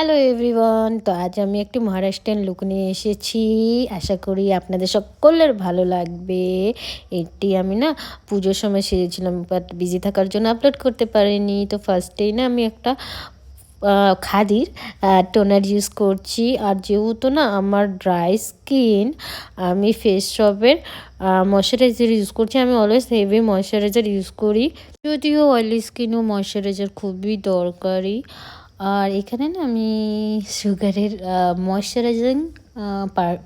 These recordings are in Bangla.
হ্যালো এভরিওয়ান, তো আজ আমি একটি মহারাষ্ট্রিয়ান লুক নিয়ে এসেছি। আশা করি আপনাদের সকলের ভালো লাগবে। এটি আমি না পুজোর সময় সেরেছিলাম, বাট বিজি থাকার জন্য আপলোড করতে পারিনি। তো ফার্স্টেই না আমি একটা খাদির টোনার ইউজ করছি। আর যেহেতু না আমার ড্রাই স্কিন, আমি ফেস শপের ময়শ্চারাইজার ইউজ করছি। আমি অলওয়েজ হেভি ময়শ্চারাইজার ইউজ করি, যদিও অয়েলি স্কিনও ময়শ্চারাইজার খুবই দরকারি। আর এখানে না আমি সুগারের ময়শ্চারাইজিং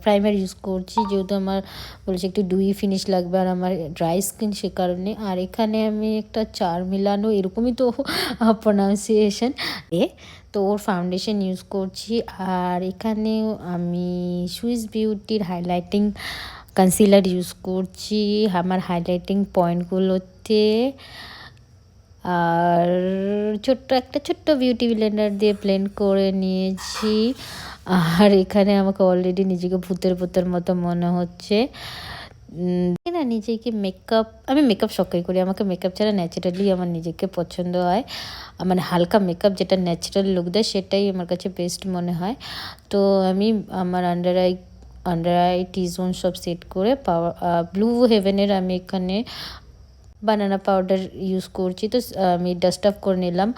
প্রাইমার ইউজ করছি, যেহেতু আমার বলেছে একটু ডুই ফিনিশ লাগবে আর আমার ড্রাই স্কিন, সে কারণে। আর এখানে আমি একটা চার মিলানো এরকমই তো প্রনাউন্সিয়েশন তো ওর ফাউন্ডেশন ইউজ করছি। আর এখানে আমি সুইস বিউটির হাইলাইটিং কনসিলার ইউজ করছি আমার হাইলাইটিং পয়েন্টগুলোতে। আর ছোট্ট বিউটি ব্লেন্ডার দিয়ে ব্লেন্ড করে নিয়েছি। আর এখানে আমাকে অলরেডি নিজেকে ভূতের মতো মনে হচ্ছে না। নিজেকে আমি মেকআপ শখই করি। আমাকে মেকআপ ছাড়া ন্যাচারালি আমার নিজেকে পছন্দ হয়। মানে হালকা মেকআপ যেটা ন্যাচারাল লুক দেয়, সেটাই আমার কাছে বেস্ট মনে হয়। তো আমি আমার আন্ডার আই টি জোন সব সেট করে ব্লু হেভেনের আমি এখানে বানানা পাউডার ইউজ করছি। তো আমি ডাস্ট আপ করে নিলাম।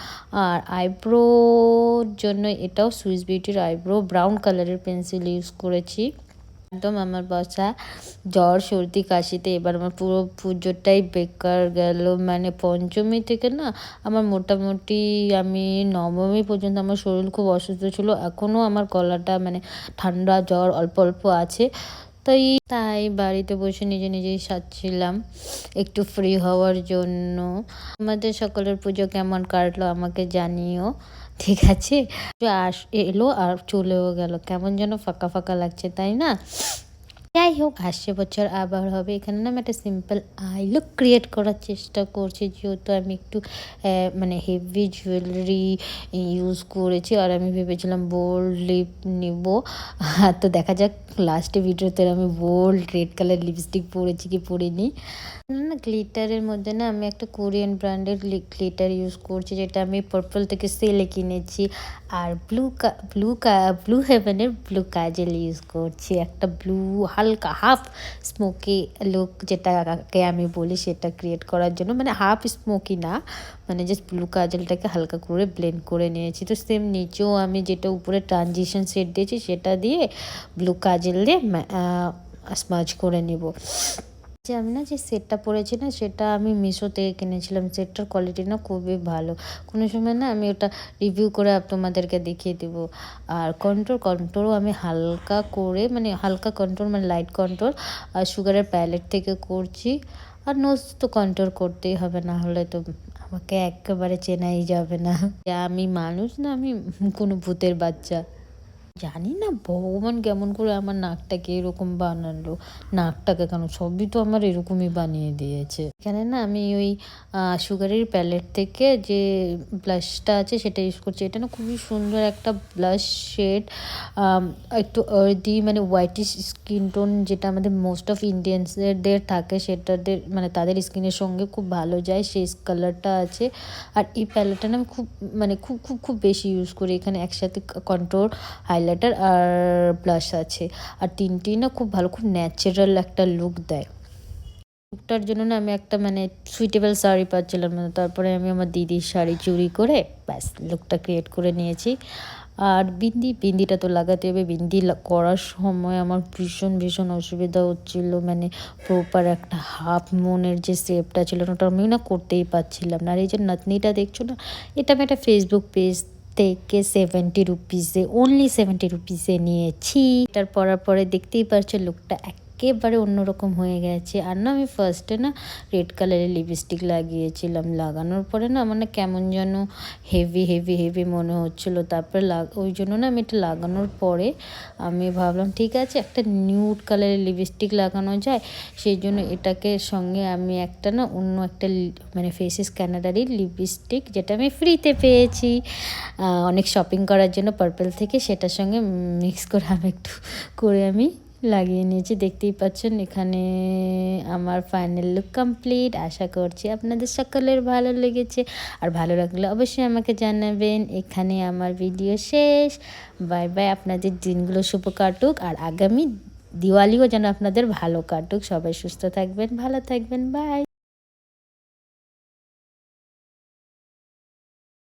আর আইব্রোর জন্য এটাও সুইস বিউটির আইব্রো ব্রাউন কালারের পেন্সিল ইউজ করেছি। একদম আমার বসা জ্বর সর্দি কাশিতে এবার আমার পুরো পুজোটাই বেকার গেল। মানে পঞ্চমী থেকে না আমার মোটামুটি আমি নবমী পর্যন্ত আমার শরীর খুব অসুস্থ ছিল। এখনও আমার গলাটা মানে ঠান্ডা জ্বর অল্প অল্প আছে। তাই বাড়িতে বসে নিজেই সাজছিলাম একটু ফ্রি হওয়ার জন্য। আমাদের সকলের পুজো কেমন কাটলো আমাকে জানিও, ঠিক আছে? এলো আর চলেও গেল, কেমন যেন ফাঁকা ফাঁকা লাগছে, তাই না? যাই হোক, আসছে বছর আবার হবে। এখানে না আমি একটা সিম্পল আই লুক ক্রিয়েট করার চেষ্টা করছি, যেহেতু আমি একটু মানে হেভি জুয়েলারি ইউজ করেছি। আর আমি ভেবেছিলাম বোল্ড লিপ নিব, তো দেখা যাক লাস্টে ভিডিওতে আমি বোল্ড রেড কালার লিপস্টিক পরেছি কি পরিনি। না গ্লিটারের মধ্যে না আমি একটা কোরিয়ান ব্র্যান্ডের গ্লিটার ইউজ করছি, যেটা আমি পার্পল থেকে সেলে কিনেছি। আর ব্লু হেভেনের ব্লু কাজল ইউজ করছি, একটা ব্লু হালকা হাফ স্মোকি লুক যেটাকে আমি বলি, সেটা ক্রিয়েট করার জন্য। মানে হাফ স্মোকি না, মানে জাস্ট ব্লু কাজলটাকে হালকা করে ব্লেন্ড করে নিয়েছি। তো সেম নিচেও আমি যেটা উপরে ট্রানজিশন সেট দিয়েছি, সেটা দিয়ে ব্লু কাজল দিয়ে স্মাজ করে নেব। যে আমি না যে সেটটা পরেছি না, সেটা আমি মিশো থেকে কিনেছিলাম। সেটটার কোয়ালিটি না খুবই ভালো। কোনো সময় না আমি ওটা রিভিউ করে তোমাদেরকে দেখিয়ে দেবো। আর কন্ট্রোলও আমি হালকা করে, মানে হালকা কন্ট্রোল মানে লাইট কন্ট্রোল আর সুগারের প্যালেট থেকে করছি। আর নোজ তো কন্ট্রোল করতেই হবে, না হলে তো আমাকে একেবারে চেনাই যাবে না আমি মানুষ না, আমি কোনো ভূতের বাচ্চা। জানি না ভগবান কেমন করে আমার নাকটাকে এরকম বানালো। নাকটাকে কেন, সবই তো আমার এরকমই বানিয়ে দিয়েছে। এখানে না আমি ওই সুগারের প্যালেট থেকে যে ব্লাশটা আছে সেটা ইউজ করছি। এটা না খুবই সুন্দর একটা ব্লাশ শেড, একটু আর্দি মানে হোয়াইটিশ স্কিন টোন, যেটা আমাদের মোস্ট অফ ইন্ডিয়ানসদের থাকে, সেটাদের মানে তাদের স্কিনের সঙ্গে খুব ভালো যায়, সেই কালারটা আছে। আর এই প্যালেটটা না আমি খুব বেশি ইউজ করি। এখানে একসাথে কন্ট্রোল, হাইলাইটার আর ব্লাশ আছে। আর তিনটি না খুব ভালো, খুব ন্যাচারাল একটা লুক দেয়। লুকটার জন্য না আমি একটা মানে সুইটেবল শাড়ি পাচ্ছিলাম না, তারপরে আমি আমার দিদির শাড়ি চুরি করে ব্যাস লুকটা ক্রিয়েট করে নিয়েছি। আর বিন্দিটা তো লাগাতে হবে। বিন্দি করার সময় আমার ভীষণ অসুবিধা হচ্ছিল, মানে প্রপার একটা হাফ মুনের যে শেপটা ছিল ওটা আমি না করতেই পারছিলাম না। আর এই যে নাতনিটা দেখছো না, এটা আমি একটা ফেসবুক পেজ থেকে অনলি 70 রুপিসে নিয়েছি। এটার পরার পরে দেখতেই পারছো লুকটা একেবারে অন্যরকম হয়ে গেছে। আর না আমি ফার্স্টে না রেড কালারের লিপস্টিক লাগিয়েছিলাম, লাগানোর পরে না আমার না কেমন যেন হেভি মনে হচ্ছিলো। তারপরে ওই জন্য না আমি এটা লাগানোর পরে আমি ভাবলাম ঠিক আছে একটা নিউড কালারের লিপস্টিক লাগানো যায়। সেই জন্য এটাকে সঙ্গে আমি একটা না অন্য একটা মানে ফেসেস ক্যানাডারই লিপস্টিক, যেটা আমি ফ্রিতে পেয়েছি অনেক শপিং করার জন্য পার্পল থেকে, সেটার সঙ্গে মিক্স করে আমি একটু করে আমি লাগিয়ে নিয়েছি, দেখতেই পাচ্ছেন। এখানে আমার ফাইনাল লুক কমপ্লিট। আশা করছি আপনাদের সকলের ভালো লেগেছে, আর ভালো লাগলে অবশ্যই আমাকে জানাবেন। এখানে আমার ভিডিও শেষ। বাই বাই, আপনাদের দিনগুলো শুভ কাটুক, আর আগামী দিওয়ালিও যেন আপনাদের ভালো কাটুক। সবাই সুস্থ থাকবেন, ভালো থাকবেন, বাই।